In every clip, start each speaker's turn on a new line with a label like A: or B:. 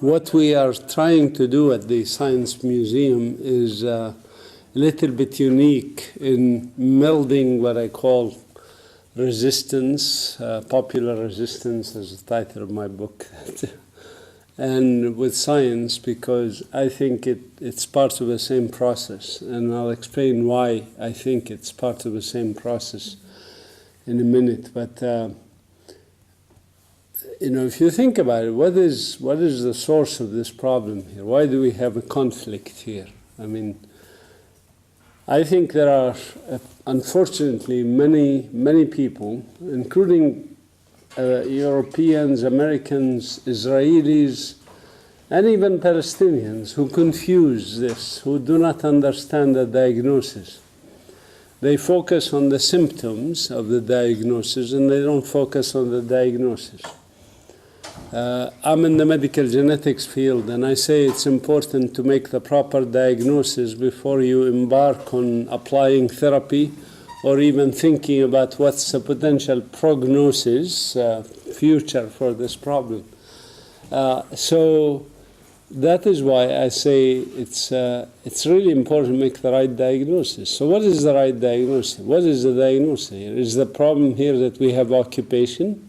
A: What we are trying to do at the Science Museum is a little bit unique in melding what I call resistance, popular resistance is the title of my book, and with science, because I think it's part of the same process, and I'll explain why I think it's part of the same process in a minute. But if you think about it, what is the source of this problem here? Why do we have a conflict here? I mean, I think there are, unfortunately, many people, including Europeans, Americans, Israelis, and even Palestinians, who confuse this, who do not understand the diagnosis. They focus on the symptoms of the diagnosis, and they don't focus on the diagnosis. I'm in the medical genetics field, and I say it's important to make the proper diagnosis before you embark on applying therapy or even thinking about what's the potential prognosis, future for this problem. So that is why I say it's really important to make the right diagnosis. So what is the right diagnosis? What is the diagnosis here? Is the problem here that we have occupation?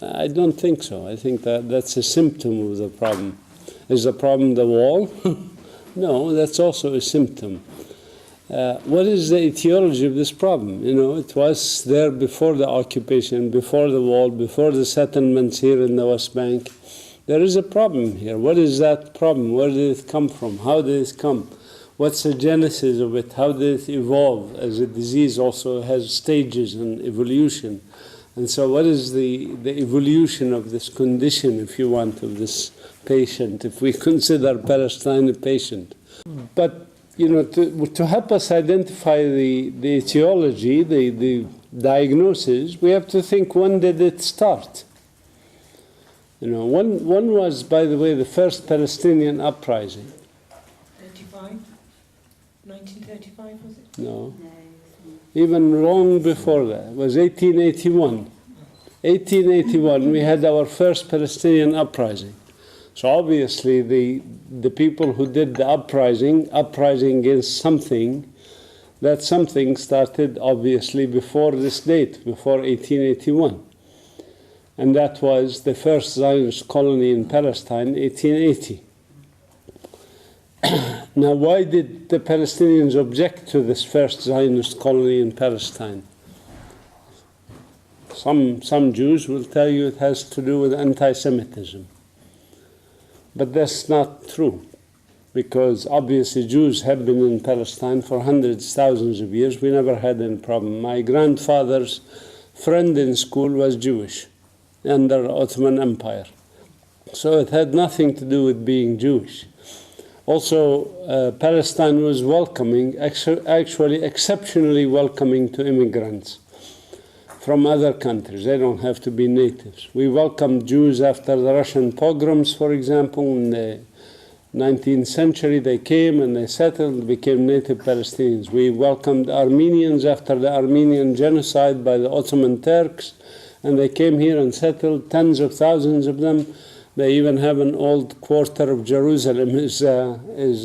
A: I don't think so. I think that's a symptom of the problem. Is the problem the wall? No, that's also a symptom. What is the etiology of this problem? It was there before the occupation, before the wall, before the settlements here in the West Bank. There is a problem here. What is that problem? Where did it come from? How did it come? What's the genesis of it? How did it evolve? As a disease also has stages and evolution. And so what is the evolution of this condition, if you want, of this patient, if we consider Palestine a patient? But, to help us identify the etiology, the diagnosis, we have to think, when did it start? When was, by the way, the first Palestinian uprising?
B: 1935, was it?
A: No. Even long before that. It was 1881. 1881, we had our first Palestinian uprising. So obviously the people who did the uprising against something, that something started obviously before this date, before 1881. And that was the first Zionist colony in Palestine, 1880. Now, why did the Palestinians object to this first Zionist colony in Palestine? Some Jews will tell you it has to do with anti-Semitism. But that's not true, because obviously Jews have been in Palestine for hundreds, thousands of years. We never had any problem. My grandfather's friend in school was Jewish under Ottoman Empire. So it had nothing to do with being Jewish. Also, Palestine was welcoming, actually exceptionally welcoming to immigrants from other countries. They don't have to be natives. We welcomed Jews after the Russian pogroms, for example. In the 19th century, they came and they settled, became native Palestinians. We welcomed Armenians after the Armenian genocide by the Ottoman Turks, and they came here and settled, tens of thousands of them. They even have an old quarter of Jerusalem is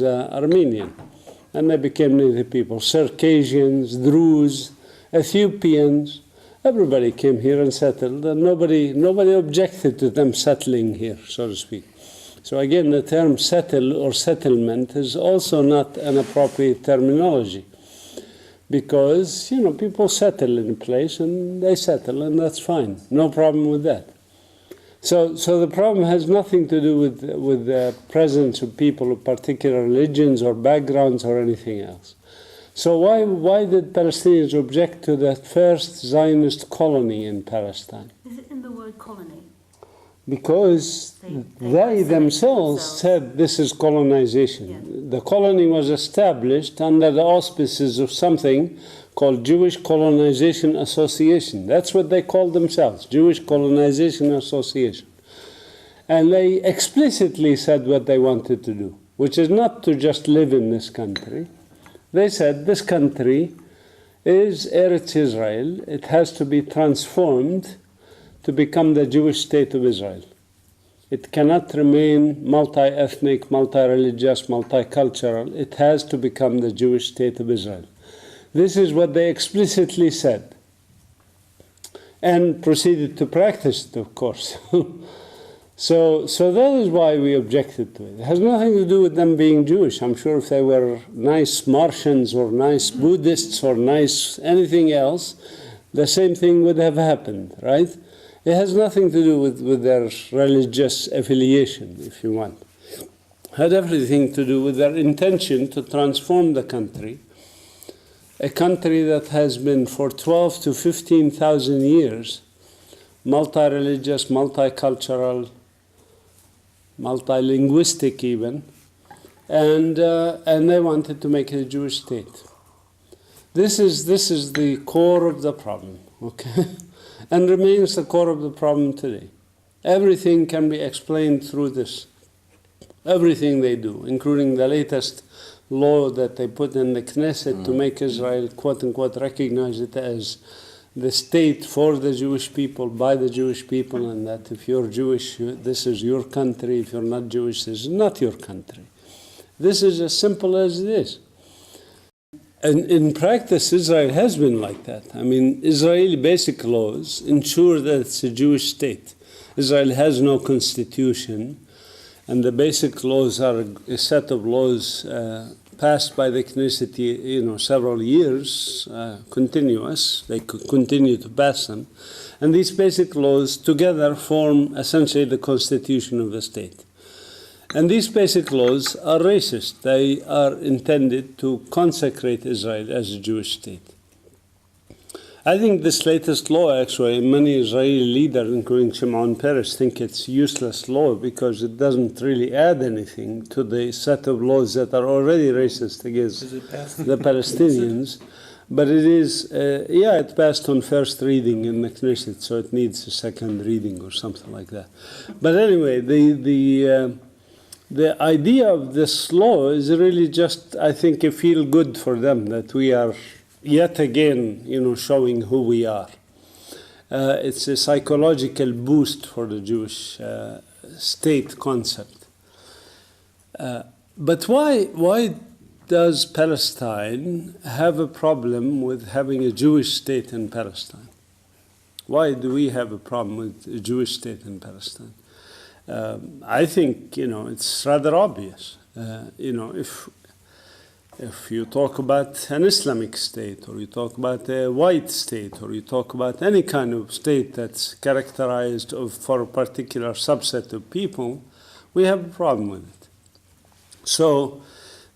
A: Armenian. And they became native people. Circassians, Druze, Ethiopians, everybody came here and settled, and nobody objected to them settling here, so to speak. So again, the term settle or settlement is also not an appropriate terminology, because people settle in a place and they settle, and that's fine. No problem with that. So the problem has nothing to do with the presence of people of particular religions or backgrounds or anything else. So why did Palestinians object to that first Zionist colony in Palestine?
C: Is it in the word colony?
A: Because they themselves said this is colonization. Yeah. The colony was established under the auspices of something called Jewish Colonization Association. That's what they called themselves, Jewish Colonization Association. And they explicitly said what they wanted to do, which is not to just live in this country. They said this country is Eretz Israel. It has to be transformed to become the Jewish state of Israel. It cannot remain multi-ethnic, multi-religious, multicultural. It has to become the Jewish state of Israel. This is what they explicitly said, and proceeded to practice it, of course. So that is why we objected to it. It has nothing to do with them being Jewish. I'm sure if they were nice Martians or nice Buddhists or nice anything else, the same thing would have happened, right? It has nothing to do with their religious affiliation, if you want. It had everything to do with their intention to transform the country, a country that has been for 12 to 15,000 years multi-religious, multicultural, multilinguistic even, and they wanted to make it a Jewish state. This is the core of the problem, okay, and remains the core of the problem today. Everything can be explained through this. Everything they do, including the latest law that they put in the Knesset to make Israel, quote unquote, recognize it as the state for the Jewish people, by the Jewish people, and that if you're Jewish, this is your country. If you're not Jewish, this is not your country. This is as simple as it is. And in practice, Israel has been like that. I mean, Israeli basic laws ensure that it's a Jewish state. Israel has no constitution, and the basic laws are a set of laws passed by the Knesset, several years, continuous. They could continue to pass them. And these basic laws together form essentially the constitution of the state. And these basic laws are racist. They are intended to consecrate Israel as a Jewish state. I think this latest law, actually, many Israeli leaders, including Shimon Peres, think it's useless law because it doesn't really add anything to the set of laws that are already racist against the Palestinians. But it is, it passed on first reading in the Knesset, so it needs a second reading or something like that. But anyway, the idea of this law is really just, I think, a feel good for them that we are yet again, showing who we are. It's a psychological boost for the Jewish state concept. But why does Palestine have a problem with having a Jewish state in Palestine? Why do we have a problem with a Jewish state in Palestine? I think, it's rather obvious. If you talk about an Islamic state, or you talk about a white state, or you talk about any kind of state that's characterized for a particular subset of people, we have a problem with it. So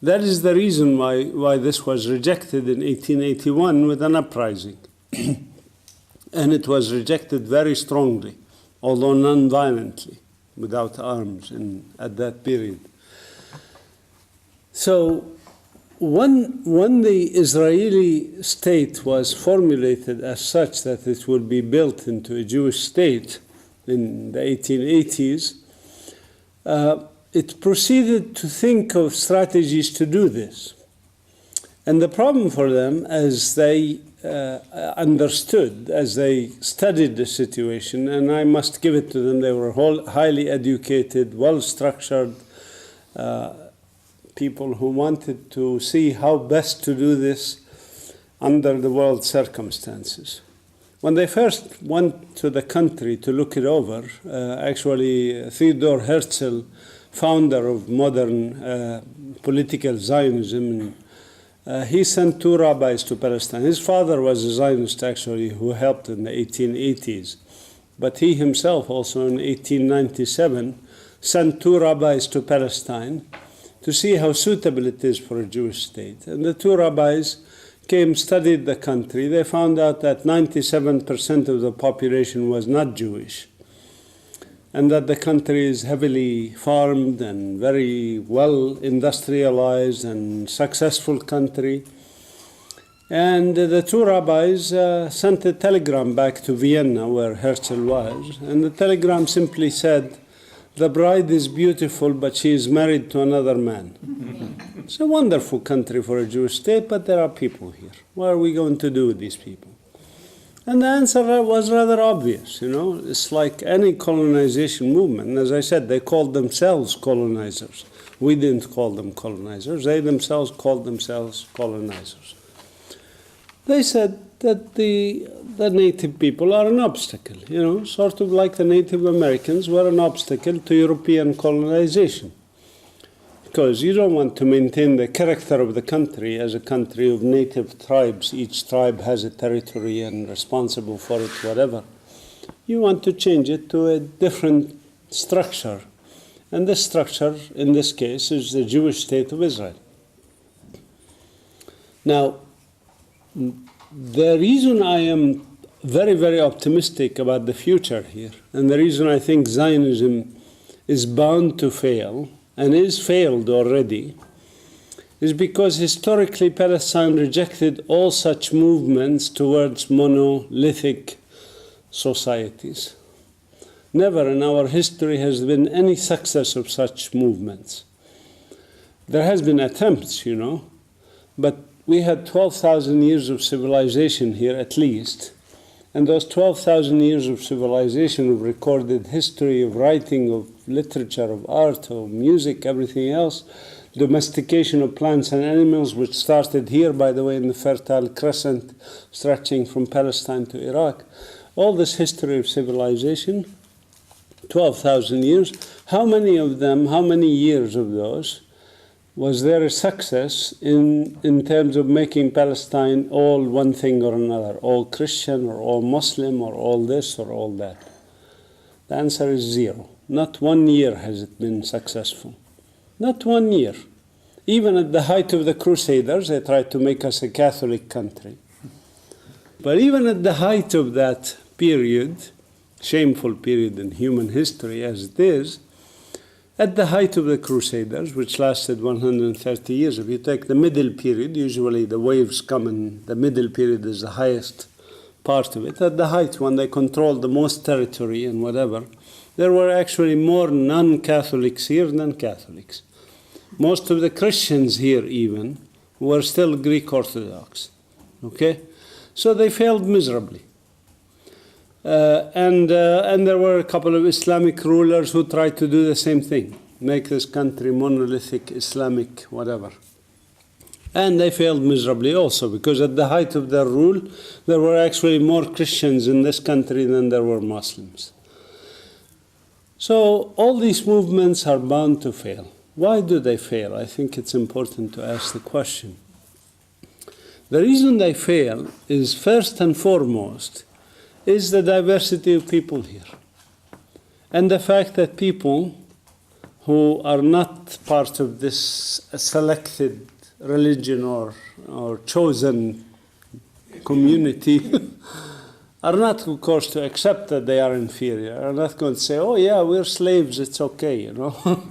A: that is the reason why this was rejected in 1881 with an uprising. And it was rejected very strongly, although non-violently, without arms at that period. So when the Israeli state was formulated as such that it would be built into a Jewish state in the 1880s, it proceeded to think of strategies to do this. And the problem for them, as they understood, as they studied the situation, and I must give it to them, they were highly educated, well-structured people who wanted to see how best to do this under the world circumstances. When they first went to the country to look it over, actually Theodor Herzl, founder of modern political Zionism, he sent 2 rabbis to Palestine. His father was a Zionist, actually, who helped in the 1880s. But he himself also in 1897 sent 2 rabbis to Palestine to see how suitable it is for a Jewish state. And the 2 rabbis came, studied the country. They found out that 97% of the population was not Jewish, and that the country is heavily farmed and very well industrialized and successful country. And the 2 rabbis sent a telegram back to Vienna, where Herzl was, and the telegram simply said, "The bride is beautiful, but she is married to another man." It's a wonderful country for a Jewish state, but there are people here. What are we going to do with these people? And the answer was rather obvious, you know. It's like any colonization movement. As I said, they called themselves colonizers. We didn't call them colonizers. They themselves called themselves colonizers. They said that the native people are an obstacle, you know, sort of like the Native Americans were an obstacle to European colonization. Because you don't want to maintain the character of the country as a country of native tribes. Each tribe has a territory and responsible for it, whatever. You want to change it to a different structure. And this structure, in this case, is the Jewish state of Israel. Now, the reason I am very, very optimistic about the future here, and the reason I think Zionism is bound to fail, and is failed already, is because historically Palestine rejected all such movements towards monolithic societies. Never in our history has been any success of such movements. There has been attempts, you know, but we had 12,000 years of civilization here at least, and those 12,000 years of civilization, of recorded history, of writing, of literature, of art, of music, everything else, domestication of plants and animals, which started here, by the way, in the Fertile Crescent, stretching from Palestine to Iraq. All this history of civilization, 12,000 years, how many of them, how many years of those, was there a success in terms of making Palestine all one thing or another, all Christian or all Muslim or all this or all that? The answer is zero. Not 1 year has it been successful. Not 1 year. Even at the height of the Crusaders, they tried to make us a Catholic country. But even at the height of that period, shameful period in human history as it is, at the height of the Crusaders, which lasted 130 years, if you take the middle period, usually the waves come in, the middle period is the highest part of it. At the height, when they controlled the most territory and whatever, there were actually more non-Catholics here than Catholics. Most of the Christians here even were still Greek Orthodox, okay? So they failed miserably. And there were a couple of Islamic rulers who tried to do the same thing, make this country monolithic, Islamic, whatever. And they failed miserably also, because at the height of their rule, there were actually more Christians in this country than there were Muslims. So all these movements are bound to fail. Why do they fail? I think it's important to ask the question. The reason they fail is, first and foremost, is the diversity of people here. And the fact that people who are not part of this selected religion or chosen community are not, of course, to accept that they are inferior, are not going to say, oh yeah, we're slaves, it's okay, you know.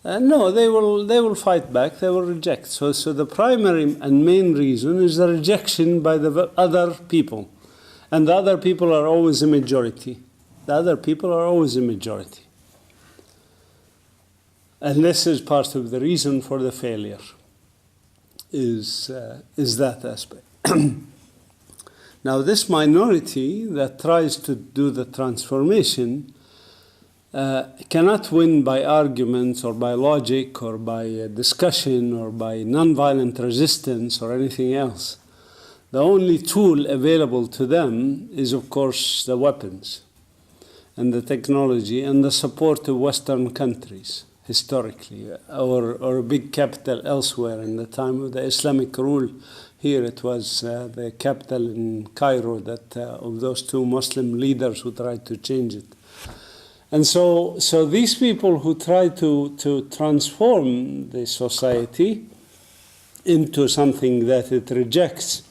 A: No, they will fight back, they will reject. So the primary and main reason is the rejection by the other people. And the other people are always a majority. The other people are always a majority. And this is part of the reason for the failure, is that aspect. Now, this minority that tries to do the transformation cannot win by arguments or by logic or by discussion or by nonviolent resistance or anything else. The only tool available to them is, of course, the weapons and the technology and the support of Western countries, historically, or a big capital elsewhere. In the time of the Islamic rule here, it was the capital in Cairo that of those two Muslim leaders who tried to change it. And so these people who try to transform the society into something that it rejects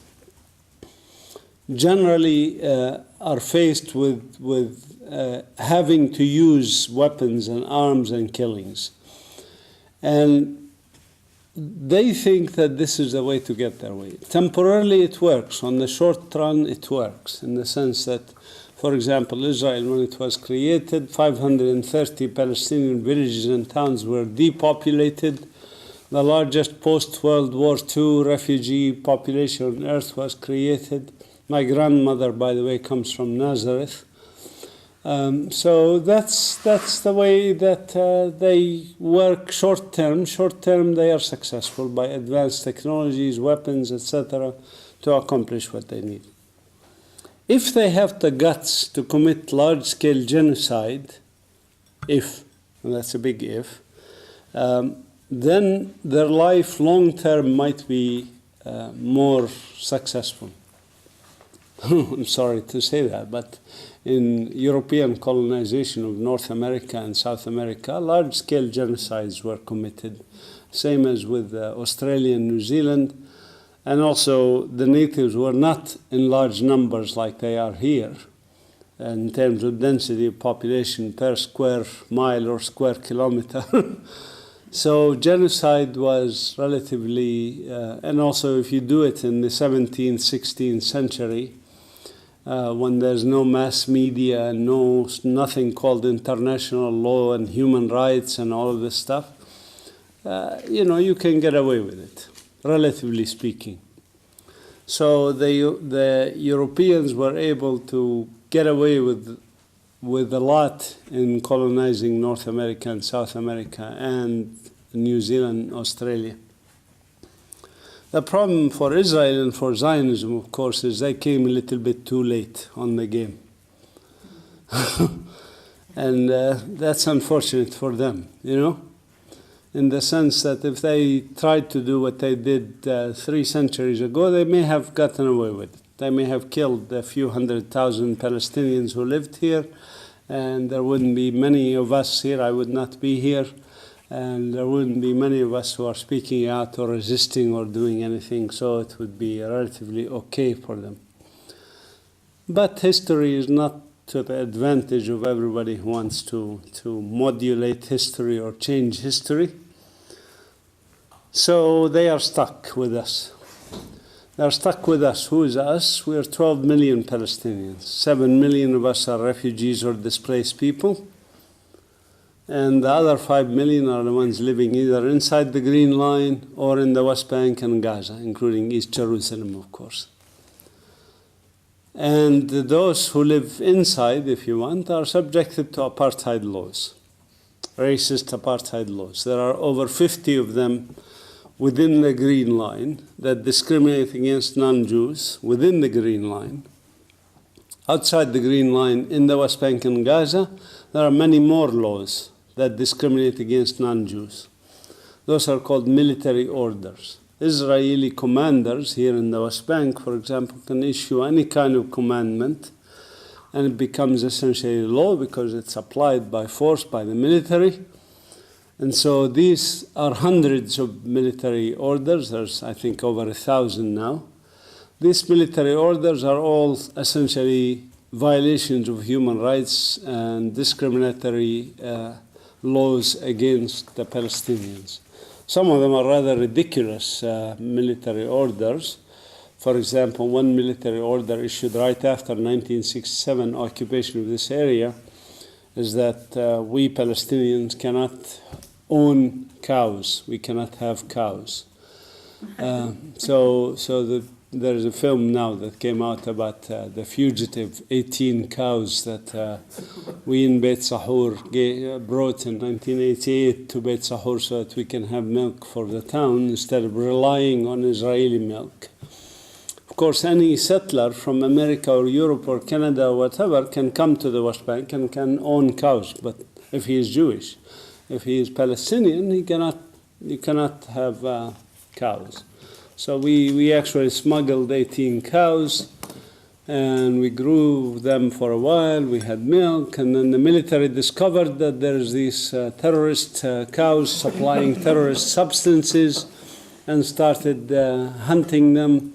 A: generally are faced with having to use weapons and arms and killings. And they think that this is the way to get their way. Temporarily it works. On the short run it works, in the sense that, for example, Israel, when it was created, 530 Palestinian villages and towns were depopulated. The largest post-World War II refugee population on earth was created. My grandmother, by the way, comes from Nazareth. So that's the way that they work short term. Short term, they are successful by advanced technologies, weapons, etc., to accomplish what they need. If they have the guts to commit large-scale genocide, and that's a big if, then their life long-term might be more successful. I'm sorry to say that, but in European colonization of North America and South America, large-scale genocides were committed, same as with Australia and New Zealand. And also, the natives were not in large numbers like they are here in terms of density of population per square mile or square kilometer. So genocide was relatively, and also if you do it in the 17th, 16th century, when there's no mass media and nothing called international law and human rights and all of this stuff, you can get away with it, relatively speaking. So the Europeans were able to get away with a lot in colonizing North America and South America and New Zealand, Australia. The problem for Israel and for Zionism, of course, is they came a little bit too late on the game. And that's unfortunate for them, in the sense that if they tried to do what they did 3 centuries ago, they may have gotten away with it. They may have killed a few 100,000 Palestinians who lived here, and there wouldn't be many of us here. I would not be here, and there wouldn't be many of us who are speaking out or resisting or doing anything, so it would be relatively okay for them. But history is not to the advantage of everybody who wants to modulate history or change history. So they are stuck with us. They are stuck with us. Who is us? We are 12 million Palestinians. 7 million of us are refugees or displaced people. And the other 5 million are the ones living either inside the Green Line or in the West Bank and Gaza, including East Jerusalem, of course. And those who live inside, if you want, are subjected to apartheid laws, racist apartheid laws. There are over 50 of them within the Green Line that discriminate against non-Jews within the Green Line. Outside the Green Line, in the West Bank and Gaza, there are many more laws that discriminate against non-Jews. Those are called military orders. Israeli commanders here in the West Bank, for example, can issue any kind of commandment, and it becomes essentially law because it's applied by force by the military. And so these are hundreds of military orders. There's, I think, over 1,000 now. These military orders are all essentially violations of human rights and discriminatory laws against the Palestinians. Some of them are rather ridiculous military orders. For example, one military order issued right after 1967 occupation of this area is that we Palestinians cannot own cows. We cannot have cows. There's a film now that came out about the fugitive 18 cows that we in Beit Sahur brought in 1988 to Beit Sahur so that we can have milk for the town instead of relying on Israeli milk. Of course, any settler from America or Europe or Canada or whatever can come to the West Bank and can own cows, but if he is Jewish. If he is Palestinian, you cannot have cows. So we actually smuggled 18 cows, and we grew them for a while. We had milk, and then the military discovered that there's these terrorist cows supplying terrorist substances, and started hunting them,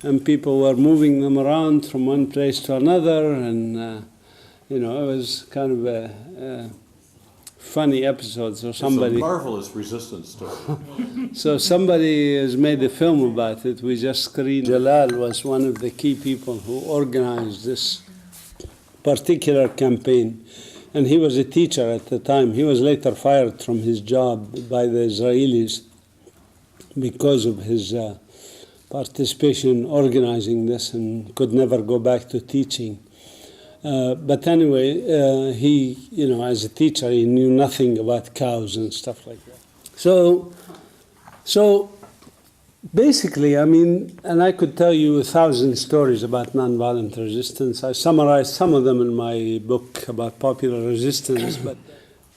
A: and people were moving them around from one place to another, and it was kind of a funny episode. So somebody,
C: it's a marvelous resistance story.
A: So somebody has made a film about it. We just screened. Jalal was one of the key people who organized this particular campaign, and he was a teacher at the time. He was later fired from his job by the Israelis because of his participation in organizing this and could never go back to teaching. But anyway, he, as a teacher, he knew nothing about cows and stuff like that. So basically, and I could tell you 1,000 stories about nonviolent resistance. I summarized some of them in my book about popular resistance, but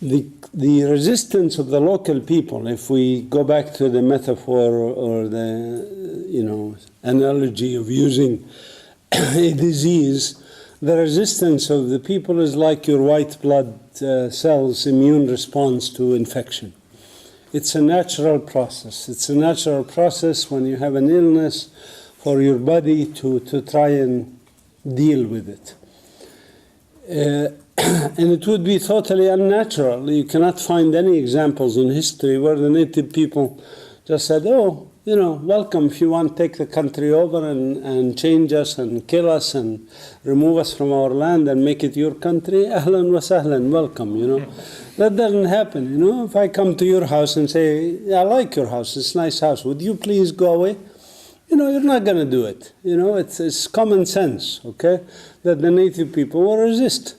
A: the resistance of the local people, if we go back to the metaphor or the, analogy of using a disease, the resistance of the people is like your white blood cells' immune response to infection. It's a natural process. It's a natural process when you have an illness for your body to try and deal with it. And it would be totally unnatural. You cannot find any examples in history where the native people just said, oh, welcome, if you want, take the country over and change us and kill us and remove us from our land and make it your country, ahlan wa sahlan, welcome, That doesn't happen, If I come to your house and say, I like your house, it's a nice house, would you please go away? You're not going to do it. It's common sense, okay, that the native people will resist.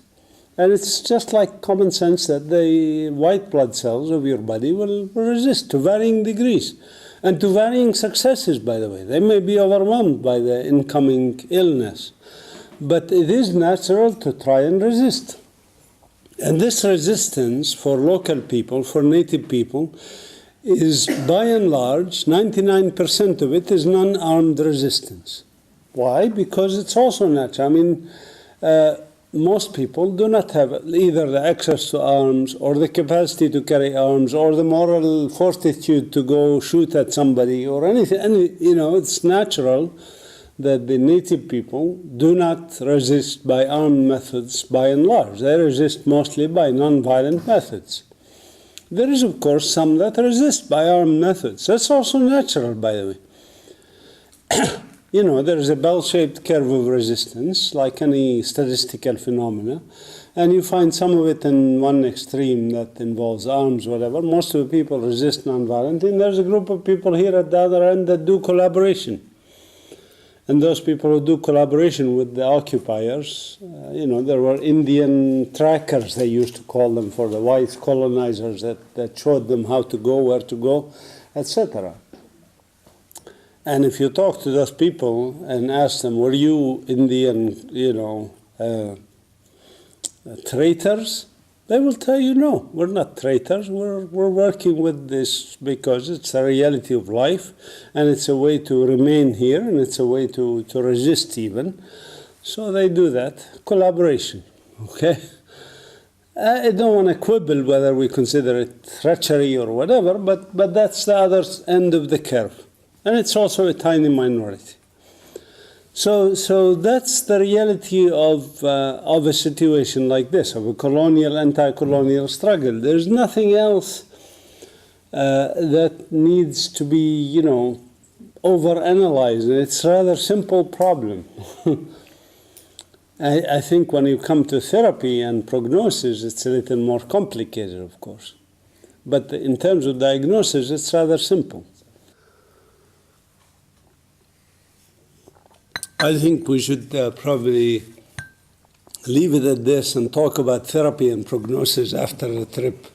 A: And it's just like common sense that the white blood cells of your body will resist to varying degrees. And to varying successes, by the way. They may be overwhelmed by the incoming illness. But it is natural to try and resist. And this resistance for local people, for native people, is by and large, 99% of it is non-armed resistance. Why? Because it's also natural. Most people do not have either the access to arms or the capacity to carry arms or the moral fortitude to go shoot at somebody or anything. It's natural that the native people do not resist by armed methods by and large. They resist mostly by non-violent methods. There is, of course, some that resist by armed methods. That's also natural, by the way. There is a bell-shaped curve of resistance, like any statistical phenomena, and you find some of it in one extreme that involves arms, whatever. Most of the people resist non-violently, and there's a group of people here at the other end that do collaboration. And those people who do collaboration with the occupiers, there were Indian trackers, they used to call them, for the white colonizers that showed them how to go, where to go, etc. And if you talk to those people and ask them, were you Indian, traitors? They will tell you, no, we're not traitors. We're working with this because it's a reality of life, and it's a way to remain here, and it's a way to resist even. So they do that. Collaboration, okay? I don't want to quibble whether we consider it treachery or whatever, but that's the other end of the curve. And it's also a tiny minority. So that's the reality of a situation like this, of a colonial, anti-colonial struggle. There's nothing else that needs to be, overanalyzed. It's a rather simple problem. I think when you come to therapy and prognosis, it's a little more complicated, of course. But in terms of diagnosis, it's rather simple. I think we should probably leave it at this and talk about therapy and prognosis after the trip.